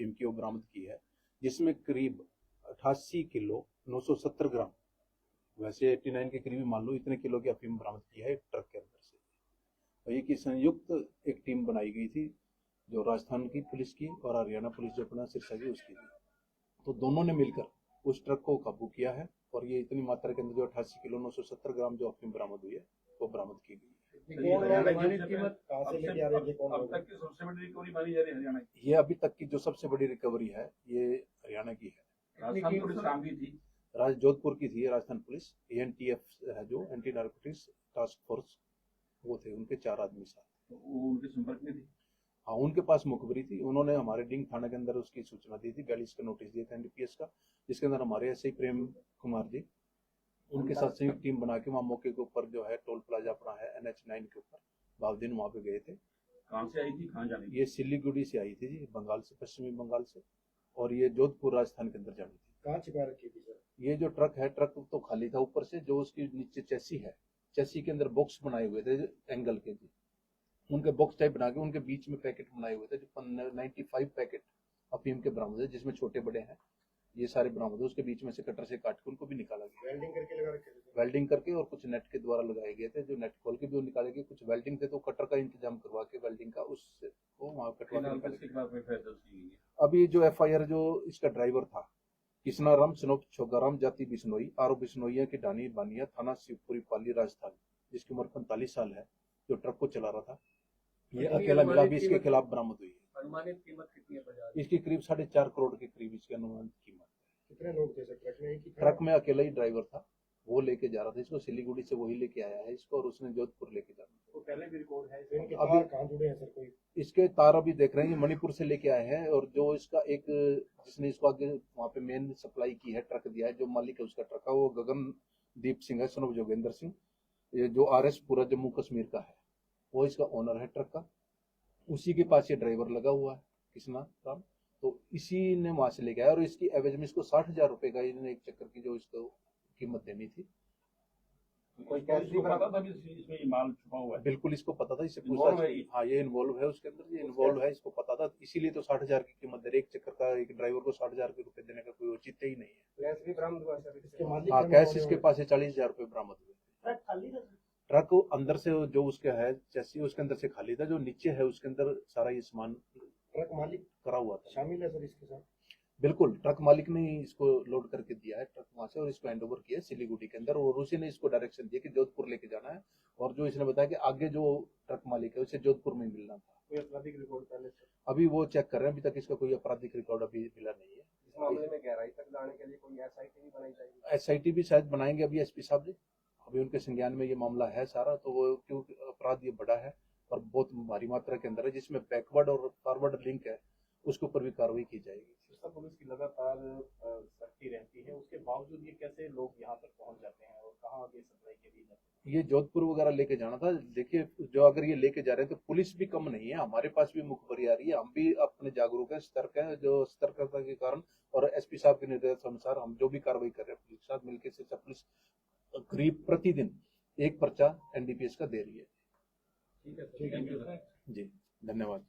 अफीम की वो बरामद की है, जिसमें करीब 88 किलो 970 ग्राम, वैसे 89 के करीब मान लो इतने किलो की अफीम बरामद की है एक ट्रक के अंदर से। और ये की संयुक्त एक टीम बनाई गई थी, जो राजस्थान की पुलिस की और हरियाणा पुलिस जो अपना सिरसा की उसकी थी। तो दोनों ने मिलकर उस ट्रक को काबू किया है और ये इतनी मात्रा के अंदर जो 88 किलो 970 ग्राम जो अफीम बरामद हुई है वो बरामद की गई है। ये अभी तक की जो सबसे बड़ी रिकवरी है ये हरियाणा की है, जोधपुर की थी राजस्थान पुलिस। एनटीएफ है जो एंटी नारकोटिक्स टास्क फोर्स, वो थे, उनके 4 आदमी साथ। उनके संपर्क में थे? हाँ, उनके पास मुखबरी थी, उन्होंने हमारे डिंग थाना के अंदर उसकी सूचना दी थी, 42 का नोटिस दिया था एनडीपीएस का, जिसके अंदर हमारे एसआई प्रेम कुमार जी उनके साथ संयुक्त टीम बना के वहाँ मौके के ऊपर जो है टोल प्लाजा अपना है NH9 के ऊपर बावदीन वहाँ पे गए थे। कहाँ से आई थी, कहाँ जाने थी? ये सिलीगुड़ी से आई थी जी, बंगाल से, पश्चिमी बंगाल से, और ये जोधपुर राजस्थान के अंदर जानी थी। कहाँ छिपा रखी थी सर? ये जो ट्रक है, ट्रक तो खाली था ऊपर से, जो उसकी नीचे चेसी है, चेसी के अंदर बॉक्स बनाए हुए थे एंगल के जी, उनके बॉक्स टाइप बना के उनके बीच में पैकेट बनाए हुए थे, जो 95 पैकेट अफीम के बरामद है, जिसमें छोटे बड़े हैं, ये सारे बरामद है। उसके बीच में से कटर से काट के उनको भी निकाला गया, वेल्डिंग करके लगा रखे थे? वेल्डिंग करके, और कुछ नेट के द्वारा लगाए गए थे, जो नेट खोल के भी वो निकाले गए, कुछ वेल्डिंग थे तो कटर का इंतजाम करवा के वेल्डिंग का उससे वो वहाँ कटवा के निकाले। अभी जो FIR जो इसका ड्राइवर था कृष्णाराम सनोप छोगाराम जाति बिश्नोई, आरो बिश्नोइया की डानी बानिया, थाना शिवपुरी पाली राजस्थान, जिसकी उम्र 45 साल है, जो ट्रक को चला रहा था, ये अकेला मिला भी इसके खिलाफ बरामद हुई है। अनुमानित कीमत कितनी है बाजार? इसकी करीब 4.5 करोड़ के करीब इसकी अनुमानित कीमत है। कितने लोग थे सर ट्रक में? ट्रक में अकेला ही ड्राइवर था, वो लेके जा रहा था इसको, सिलीगुड़ी से वही लेके आया है इसको, और उसने जोधपुर लेके जाना था। तो पहले भी रिकॉर्ड है इनके तार कहाँ जुड़े हैं सर? कोई इसके तार अभी देख रहे हैं, मणिपुर से लेके आए हैं, और जो इसका एक जिसने इसको आगे वहाँ पे मेन सप्लाई की है, ट्रक दिया है, जो मालिक है उसका ट्रक का, वो गगनदीप सिंह है, सन ऑफ जोगेंद्र सिंह, ये जो RS पूरा जम्मू कश्मीर का है, वो इसका ओनर है ट्रक का। उसी के पास ये ड्राइवर लगा हुआ है कृष्णा राम, तो इसी ने वहां से लेके आया, और इसकी एवरेज में इसको 60,000 रुपए का इन्होंने एक चक्कर की जो इसको कीमत देनी थी। कोई कैश भी पता था इसमें ये माल छुपा हुआ है? बिल्कुल इसको पता था, इससे इन्वॉल्व है? हाँ, ये इन्वॉल्व है उसके अंदर, ये इन्वॉल्व है, इसको पता था, इसीलिए तो 60,000 की कीमत दे रहे। एक चक्कर का एक ड्राइवर को 60,000 रुपए देने का कोई औचित्य ही नहीं है। कैश भी बरामद हुआ सर इसके मालिक? हाँ, कैश इसके पास है 40,000 रुपए बरामद हुए। ट्रक खाली था? ट्रक अंदर से जो उसके है चेसी, उसके अंदर से खाली था, जो नीचे है उसके अंदर सारा ये सामान ट्रक मालिक करा हुआ था। शामिल है सर इसके साथ? बिल्कुल, ट्रक मालिक ने ही इसको लोड करके दिया है ट्रक वहां से, और इसको हैंड ओवर किया सिलीगुड़ी के अंदर, और उसी ने इसको डायरेक्शन दिया कि जोधपुर लेके जाना है, और जो इसने बताया कि आगे जो ट्रक मालिक है उसे जोधपुर में मिलना था। कोई आपराधिक रिकॉर्ड पहले से? अभी वो चेक कर रहे हैं, अभी तक इसका कोई आपराधिक रिकॉर्ड अभी मिला नहीं है। इस मामले में गहराई तक जाने के लिए कोई SIT भी बनाई जाएगी? SIT भी शायद बनाएंगे अभी SP साहब जी, अभी उनके संज्ञान में ये मामला है सारा, तो वो क्योंकि अपराध ये बड़ा है और बहुत भारी मात्रा के अंदर है, जिसमें बैकवर्ड और फॉरवर्ड लिंक है, उसके ऊपर भी कार्रवाई की जाएगी। सिरसा पुलिस की लगातार सख्ती रहती है, उसके बावजूद ये कैसे लोग यहाँ तक पहुँच जाते हैं और कहाँ आगे सप्लाई के लिए जाते हैं? ये जोधपुर वगैरह लेके जाना था। देखिए, जो अगर ये लेके जा रहे हैं तो पुलिस भी कम नहीं है, हमारे पास भी मुखबरी आ रही है, हम भी अपने जागरूक है, सतर्क है, जो सतर्कता के कारण और SP साहब के निर्देश अनुसार हम जो भी कार्रवाई कर रहे हैं पुलिस के साथ मिलकर, सिरसा पुलिस करीब प्रतिदिन एक पर्चा NDPS का दे रही है। ठीक है सर, थैंक यू जी, धन्यवाद।